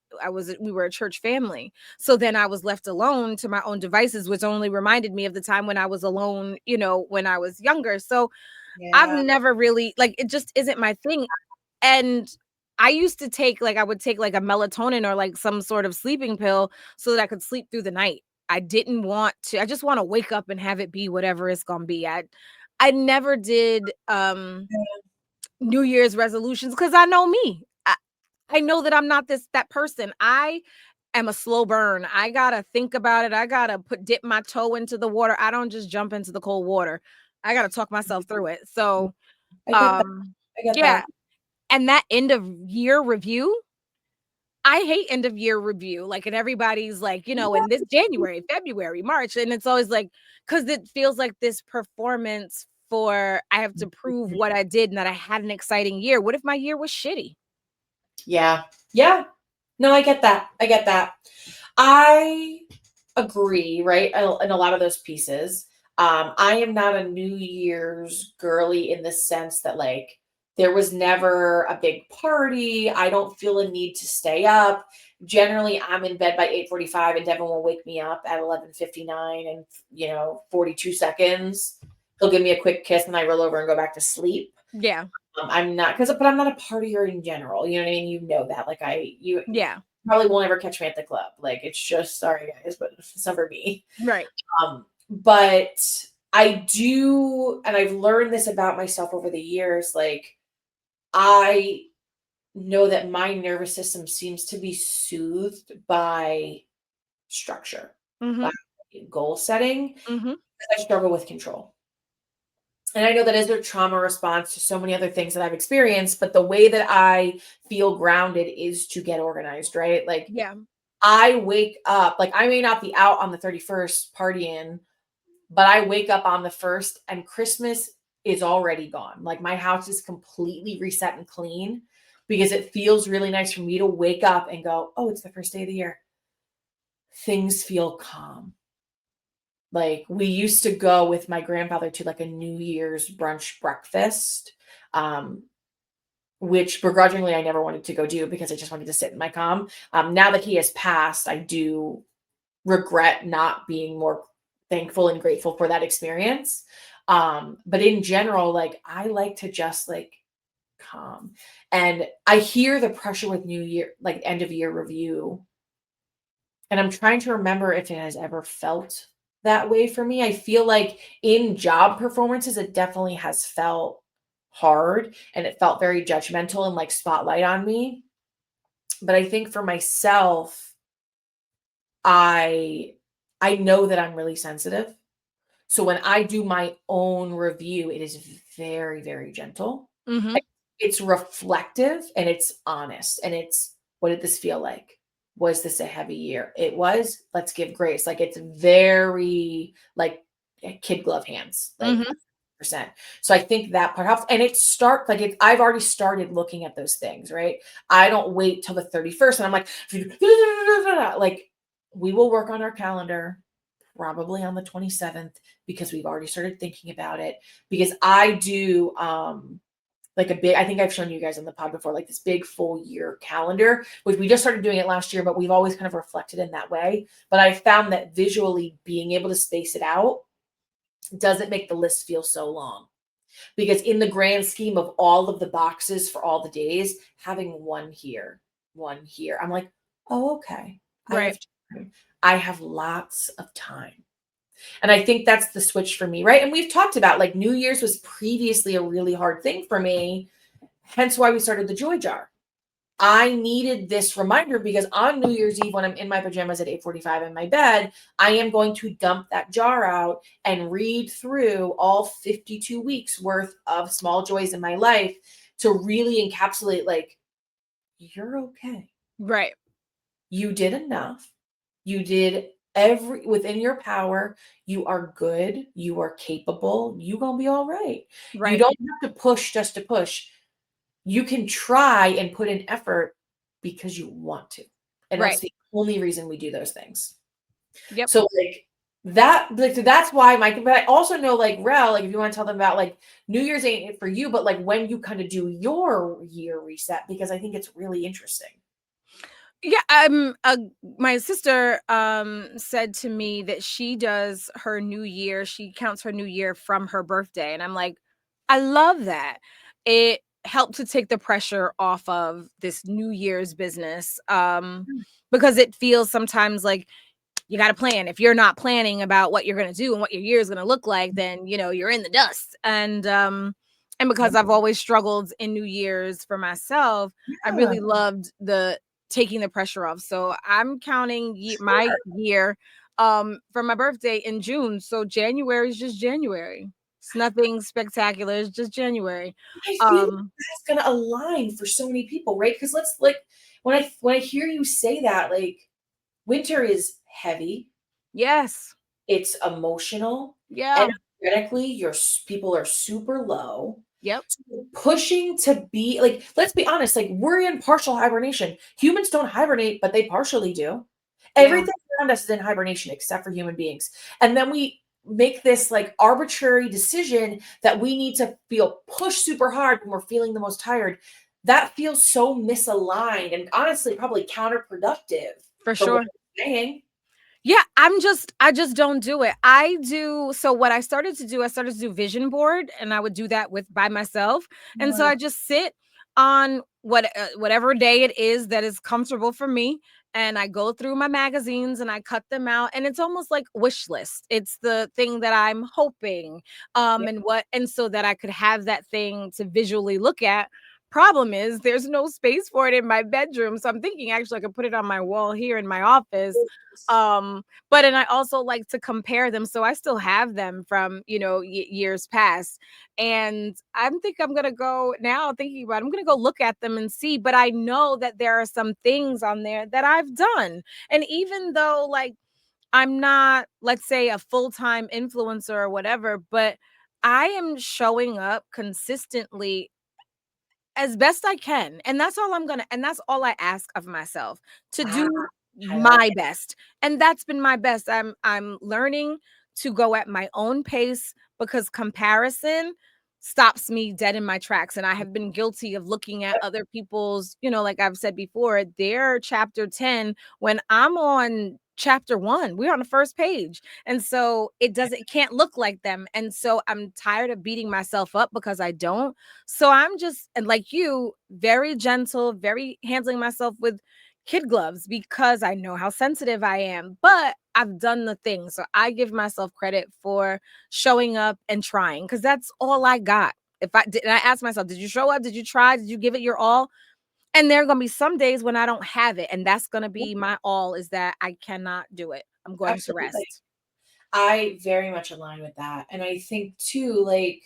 We were a church family. So then I was left alone to my own devices, which only reminded me of the time when I was alone, when I was younger. So I've Yeah. never really, like, it just isn't my thing. And I used to take, like, I would take like a melatonin or like some sort of sleeping pill so that I could sleep through the night. I just want to wake up and have it be whatever it's going to be. I never did New Year's resolutions because I know me. I know that I'm not that person. I am a slow burn. I gotta think about it. I gotta dip my toe into the water. I don't just jump into the cold water. I gotta talk myself through it. So, I get that. I get yeah. that. And that end of year review, I hate end of year review. Like, and everybody's like, in this January, February, March, and it's always like, because it feels like this performance for I have to prove what I did and that I had an exciting year. What if my year was shitty? Yeah. Yeah. No, I get that. I get that. I agree, right? In a lot of those pieces. I am not a New Year's girly in the sense that like there was never a big party. I don't feel a need to stay up. Generally, I'm in bed by 8:45 and Devin will wake me up at 11:59 and 42 seconds. He'll give me a quick kiss and I roll over and go back to sleep. Yeah. I'm not because but I'm not a partier in general. You know what I mean? You know that. Like you Yeah. probably won't ever catch me at the club. Like it's just sorry guys, but it's not for me. Right. But I do, and I've learned this about myself over the years. Like I know that my nervous system seems to be soothed by structure, by Mhm. goal setting, Mhm. because I struggle with control. And I know that is a trauma response to so many other things that I've experienced, but the way that I feel grounded is to get organized, right? Like Yeah. I wake up, like I may not be out on the 31st partying, but I wake up on the 1st and Christmas is already gone. Like my house is completely reset and clean because it feels really nice for me to wake up and go, oh, it's the first day of the year. Things feel calm. Like we used to go with my grandfather to like a New Year's brunch breakfast, um, which begrudgingly I never wanted to go do because I just wanted to sit in my calm. Now that he has passed, I do regret not being more thankful and grateful for that experience. But in general, like I like to just like calm. And I hear the pressure with New Year, like end of year review. And I'm trying to remember if it has ever felt that way for me. I feel like in job performances, it definitely has felt hard and it felt very judgmental and like spotlight on me. But I think for myself, I I know that I'm really sensitive. So when I do my own review, it is very, very gentle. Mhm. Like, it's reflective and it's honest and it's what did this feel like? Was this a heavy year? It was. Let's give grace. Like it's very like kid glove hands, like Mhm. percent. So I think that part helps. And it start like it, I've already started looking at those things, right? I don't wait till the 31st and I'm like, like we will work on our calendar probably on the 27th because we've already started thinking about it because I do like a big, I think I've shown you guys on the pod before, like this big full year calendar, which we just started doing it last year, but we've always kind of reflected in that way. But I found that visually being able to space it out doesn't make the list feel so long. Because in the grand scheme of all of the boxes for all the days, having one here, I'm like, oh, okay. I Right. have time. I have lots of time. And I think that's the switch for me, right? And we've talked about like New Year's was previously a really hard thing for me, hence why we started the joy jar. I needed this reminder because on New Year's Eve, when I'm in my pajamas at 8:45 in my bed, I am going to dump that jar out and read through all 52 weeks worth of small joys in my life to really encapsulate like, you're okay. Right. You did enough. You did every within your power. You are good. You are capable. You gonna be all right. You Right. don't have to push just to push. You can try and put in effort because you want to. And Right. that's the only reason we do those things. Yep. So like that, like so that's why my but I also know like Rel, like if you want to tell them about like New Year's ain't it for you, but like when you kind of do your year reset, because I think it's really interesting. Yeah, my sister said to me that she does her new year, she counts her new year from her birthday, and I'm like, I love that. It helped to take the pressure off of this New Year's business because it feels sometimes like you got to plan. If you're not planning about what you're going to do and what your year is going to look like, then you're in the dust. And Yeah. because I've always struggled in New Year's for myself, I Yeah. really loved the taking the pressure off. So I'm counting my Sure. year for my birthday in June. So January is just January. It's nothing spectacular. It's just January. I feel like Um that's gonna align for so many people, right? Because let's like when I hear you say that, like winter is heavy, yes. it's emotional, Yeah. energetically, people are super low. Yep. So pushing to be like, let's be honest, like we're in partial hibernation. Humans don't hibernate, but they partially do. Yeah. Everything around us is in hibernation except for human beings. And then we make this like arbitrary decision that we need to feel pushed super hard when we're feeling the most tired. That feels so misaligned and honestly probably counterproductive For for what sure. you're saying. Yeah, I just don't do it. I do so what I started to do vision board and I would do that with by myself. And so Uh, I just sit on whatever day it is that is comfortable for me and I go through my magazines and I cut them out and it's almost like wish list. It's the thing that I'm hoping yeah, and so that I could have that thing to visually look at. Problem is there's no space for it in my bedroom. So I'm thinking actually I could put it on my wall here in my office but and I also like to compare them, so I still have them from, years past, and I'm gonna go now thinking about I'm gonna go look at them and see, but I know that there are some things on there that I've done, and even though, like, I'm not, let's say, a full-time influencer or whatever, but I am showing up consistently as best I can, and that's all I ask of myself, to ah, do I love my best, and that's been my best. I'm learning to go at my own pace because comparison stops me dead in my tracks, and I have been guilty of looking at it. other people's, like I've said before, their chapter 10 when I'm on chapter 1. We're on the first page. And so it can't look like them. And so I'm tired of beating myself up because I don't. So I'm just, and like you, very gentle, very handling myself with kid gloves because I know how sensitive I am, but I've done the thing. So I give myself credit for showing up and trying because that's all I got. If I did, and I ask myself, did you show up? Did you try? Did you give it your all? And there are going to be some days when I don't have it. And that's going to Yeah, be my all is that I cannot do it. I'm going to absolutely. rest. I very much align with that. And I think too, like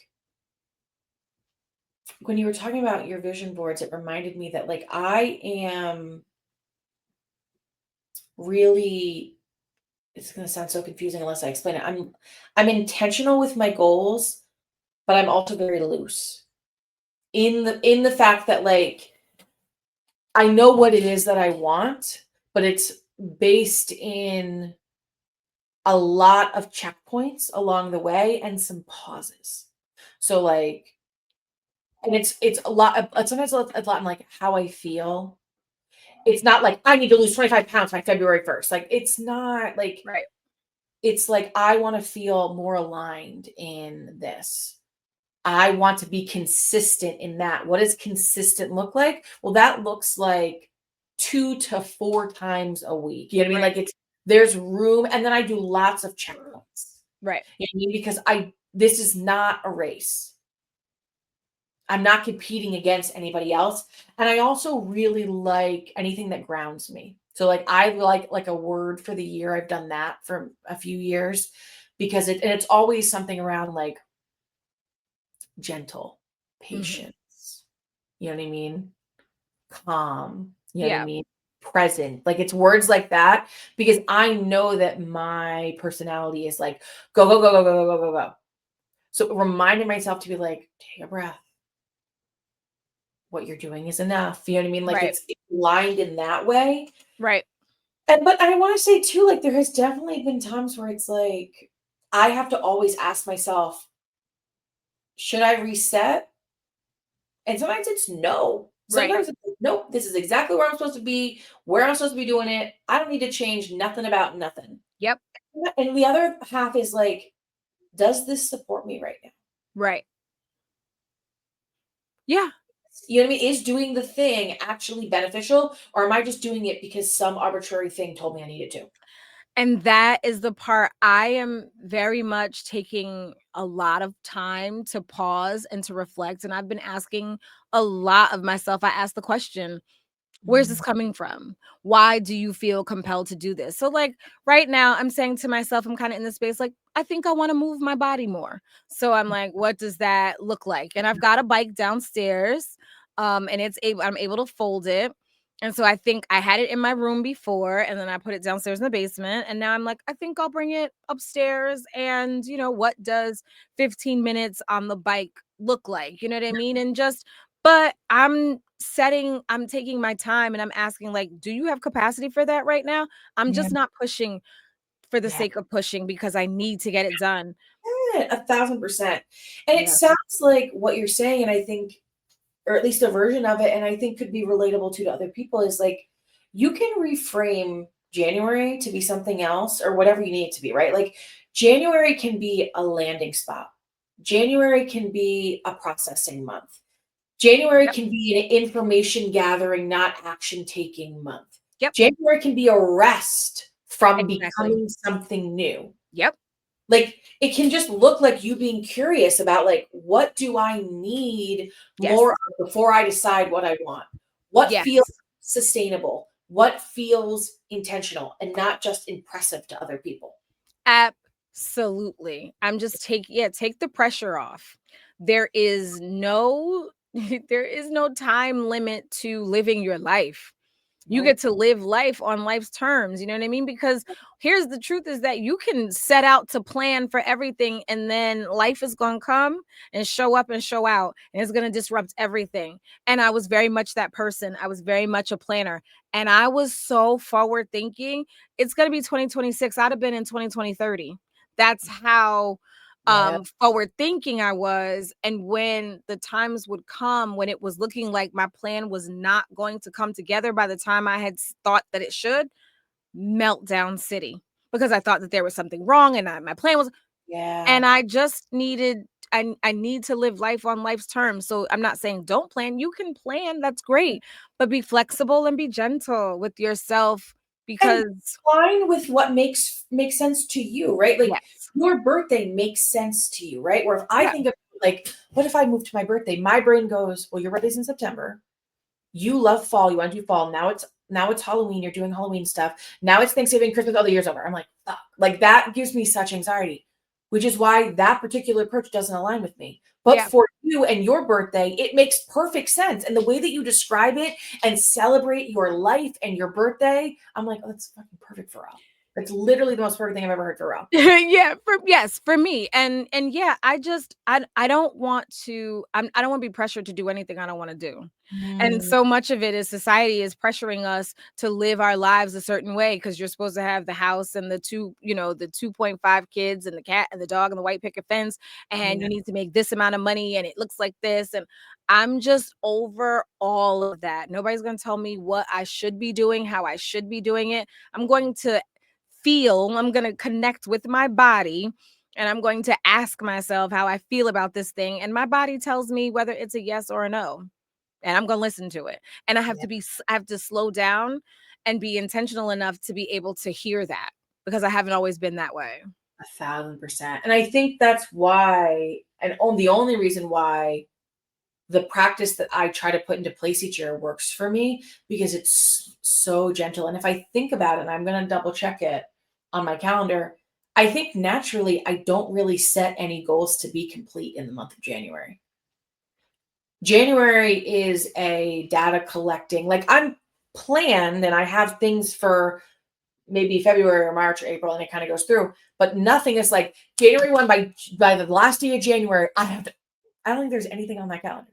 when you were talking about your vision boards, it reminded me that like I am really, it's gonna sound so confusing unless I explain it. I'm intentional with my goals, but I'm also very loose in the fact that like I know what it is that I want, but it's based in a lot of checkpoints along the way and some pauses. So like And it's a lot sometimes it's a lot in, like, how I feel. It's not like, "I need to lose 25 pounds by February 1st." Like, it's not like Right. it's like, I wanna feel more aligned in this. I want to be consistent in that. What does consistent look like? Well, that looks like 2 to 4 times a week. You know what I mean? Right. Like, there's room, and then I do lots of checkpoints. Right. You know what I mean? Because I this is not a race. I'm not competing against anybody else, and I also really like anything that grounds me. So, like, I like a word for the year. I've done that for a few years because it's always something around, like, gentle, Mhm. patience, you know what I mean? Calm, you know what I Yeah. mean? Present. Like, it's words like that because I know that my personality is like, go, go, go, go, go, go, go, go, go. So reminding myself to be like, take a breath. What you're doing is enough. You know what I mean? Like, Right. it's lined in that way. Right. And but I want to say too, like, there has definitely been times where it's like I have to always ask myself, should I reset? And sometimes it's no. Right. Sometimes it's like, nope, this is exactly where I'm supposed to be, where I'm supposed to be doing it. I don't need to change nothing about nothing. Yep. And the other half is like, does this support me right now? Right. Yeah. You know what I mean? Is doing the thing actually beneficial, or am I just doing it because some arbitrary thing told me I needed to? And that is the part I am very much taking a lot of time to pause and to reflect, and I've been asking a lot of myself. I asked the question, where's this Mm, coming from? Why do you feel compelled to do this? So, like, right now, I'm saying to myself, I'm kind of in the space, like, I think I want to move my body more. So I'm like, what does that look like? And I've got a bike downstairs, and I'm able to fold it. And so I think I had it in my room before, and then I put it downstairs in the basement. And now I'm like, I think I'll bring it upstairs. And, what does 15 minutes on the bike look like? You know what I mean? And just but I'm taking my time and I'm asking, like, do you have capacity for that right now? I'm yeah, just not pushing for the yeah, sake of pushing because I need to get it done. yeah, 1,000%. And it Yeah. sounds like what you're saying, and I think, or at least a version of it, and I think could be relatable to other people, is like you can reframe January to be something else or whatever you need it to be, right? Like January can be a landing spot. January can be a processing month. January Yep. can be an information gathering, not action taking month. Yep. January can be a rest from Exactly. becoming something new. Yep. Like, it can just look like you being curious about, like, what do I need more Yes. of before I decide what I want? What feels Yes. sustainable? What feels intentional and not just impressive to other people? Absolutely. I'm just take the pressure off. There is no there is no time limit to living your life. You get Nope. to live life on life's terms, you know what I mean? Because here's the truth is that you can set out to plan for everything and then life is going to come and show up and show out and it's going to disrupt everything. And I was very much that person. I was very much a planner and I was so forward thinking. It's going to be 2026. I'd have been in 2020 30. That's how Yeah. forward thinking I was. And when the times would come when it was looking like my plan was not going to come together by the time I had thought that it should, meltdown city, because I thought that there was something wrong and my plan was, Yeah. and I just needed, I need to live life on life's terms. So I'm not saying don't plan. You can plan, that's great, but be flexible and be gentle with yourself And because fine with what makes sense to you, right? Like, yes. your birthday makes sense to you, right? Where if I Yeah. think of, like, what if I move to my birthday? My brain goes, "Well, your birthday's in September. You love fall, you wanna do fall. Now it's Halloween, you're doing Halloween stuff. Now it's Thanksgiving, Christmas, oh, the year's over." I'm like, "Ugh." Like, that gives me such anxiety, which is why that particular approach doesn't align with me. But Yeah. for you and your birthday, it makes perfect sense, and the way that you describe it and celebrate your life and your birthday, I'm like, "Oh, that's fucking perfect for us." It's literally the most perfect thing I've ever heard for real. Yeah, for me. And yeah, I don't want to I don't want to be pressured to do anything I don't want to do. And Mm, so much of it is society is pressuring us to live our lives a certain way because you're supposed to have the house and the two, the 2.5 kids and the cat and the dog and the white picket fence, and yeah, you need to make this amount of money and it looks like this, and I'm just over all of that. Nobody's going to tell me what I should be doing, how I should be doing it. I'm going to I'm going to connect with my body, and I'm going to ask myself how I feel about this thing. And my body tells me whether it's a yes or a no. And I'm going to listen to it. And yeah, I have to slow down and be intentional enough to be able to hear that because I haven't always been that way. 1,000%. And I think that's why, and the only reason why the practice that I try to put into place each year works for me because it's so gentle. And if I think about it, and I'm going to double check it on my calendar, I think naturally I don't really set any goals to be complete in the month of January. January is a data collecting, like I'm planned and I have things for maybe February or March or April and it kind of goes through, but nothing is like January 1 by the last day of January, I don't think there's anything on that calendar.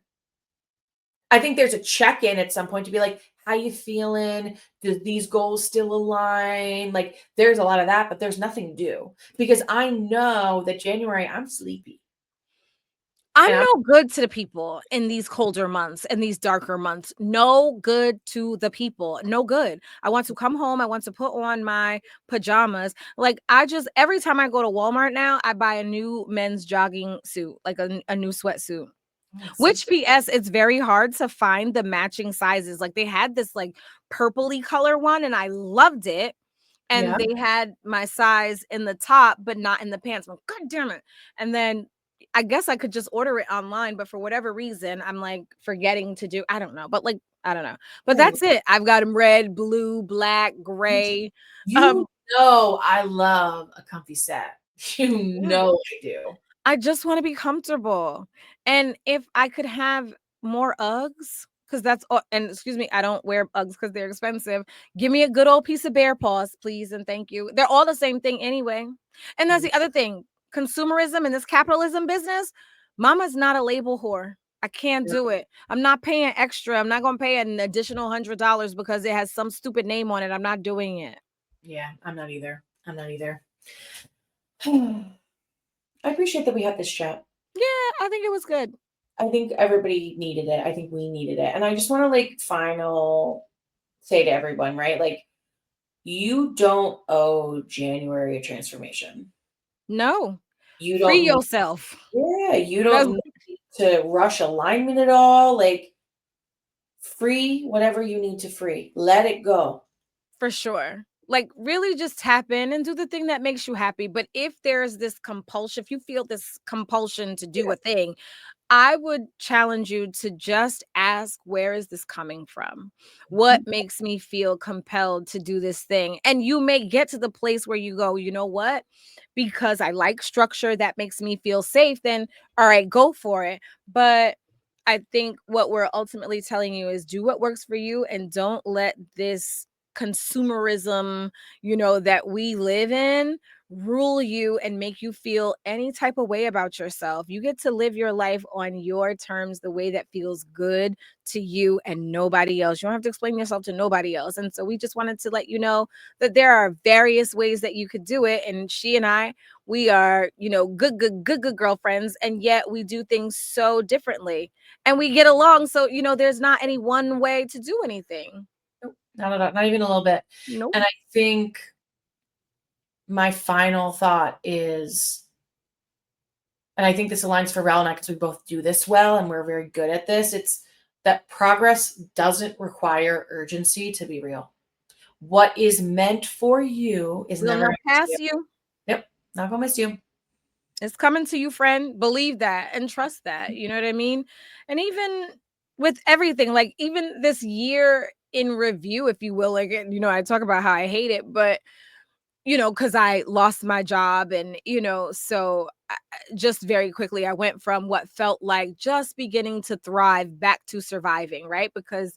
I think there's a check-in at some point to be like, "How you feeling? Do these goals still align?" Like, there's a lot of that, but there's nothing due because I know that January, I'm sleepy, I'm and I'm no good to the people in these colder months and these darker months. No good to the people. No good. I want to come home. I want to put on my pajamas. Like every time I go to Walmart now, I buy a new men's jogging suit, like a new sweatsuit. oh, it's so Which good. PS, it's very hard to find the matching sizes. Like they had this like purpley color one and I loved it. And Yeah. they had my size in the top, but not in the pants. I'm like, God damn it. And then I guess I could just order it online, but for whatever reason, I'm like forgetting to do. I don't know, but like I don't know. But Yeah, that's it. I've got them red, blue, black, you gray. you Um, know I love a comfy set. You yeah. know I do. I just wanna be comfortable, and if I could have more Uggs, because that's all, and excuse me, I don't wear Uggs because 'cause they're expensive. Give me a good old piece of bear paws, please, and thank you. They're all the same thing anyway, and that's Yeah, the other thing, consumerism in this capitalism business, mama's not a label whore. I can't do it. I'm not paying extra. I'm not gonna pay an additional $100 because it has some stupid name on it. I'm not doing it. yeah, I'm not either. I'm not either. I appreciate that we had this chat. Yeah, I think it was good. I think everybody needed it. I think we needed it. And I just want to like final say to everyone, right? Like you don't owe January a transformation. No. You Free don't need, yourself. yeah, you That's don't need to rush alignment at all. Like free whatever you need to free. Let it go. For sure. Like, really just tap in and do the thing that makes you happy. But if there's this compulsion, if you feel this compulsion to do Yeah. a thing, I would challenge you to just ask, where is this coming from? What makes me feel compelled to do this thing? And you may get to the place where you go, you know what? Because I like structure that makes me feel safe, then all right, go for it. But I think what we're ultimately telling you is do what works for you and don't let this consumerism, that we live in rule you and make you feel any type of way about yourself. You get to live your life on your terms, the way that feels good to you and nobody else. You don't have to explain yourself to nobody else. And so we just wanted to let you know that there are various ways that you could do it. And she and I, we are, good girlfriends. And yet we do things so differently and we get along. So, there's not any one way to do anything. Nope, not at all, not even a little bit. Nope. And I think my final thought is, and I think this aligns for Rel and I because we both do this well and we're very good at this. It's that progress doesn't require urgency to be real. What is meant for you is We'll never not gonna miss you. pass you. Yep, not gonna miss you. It's coming to you, friend. Believe that and trust that. You know what I mean? And even with everything, like even this year in review, if you will, like, I talk about how I hate it, but because I lost my job and, so just very quickly, I went from what felt like just beginning to thrive back to surviving, right? Because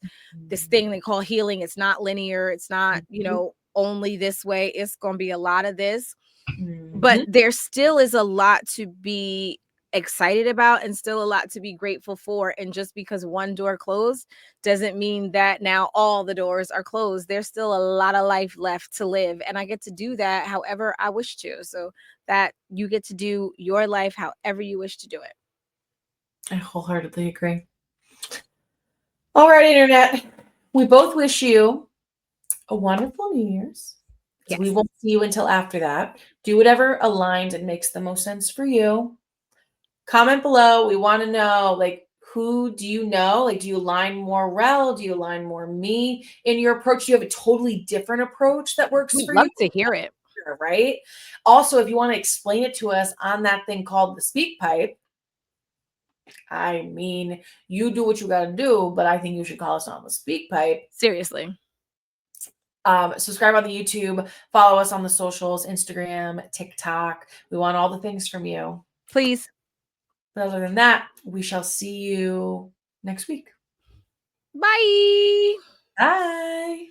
this Mhm, thing they call healing, it's not linear. It's not, mhm. only this way. It's going to be a lot of this, but Mhm. there still is a lot to be excited about and still a lot to be grateful for. And just because one door closed doesn't mean that now all the doors are closed. There's still a lot of life left to live. And I get to do that however I wish to. So that you get to do your life however you wish to do it. I wholeheartedly agree. All right, Internet. We both wish you a wonderful New Year's, because we Yes. won't see you until after that. Do whatever aligns and makes the most sense for you. Comment below. We want to know, like, who do you know? Like, do you align more Rel? Do you align more me in your approach? Do you have a totally different approach that works We'd for love you? to hear it. Right? Also, if you want to explain it to us on that thing called the speak pipe, I mean, you do what you got to do, but I think you should call us on the speak pipe. Seriously. Subscribe on the YouTube, follow us on the socials, Instagram, TikTok. We want all the things from you. Please. But other than that, we shall see you next week. Bye. Bye.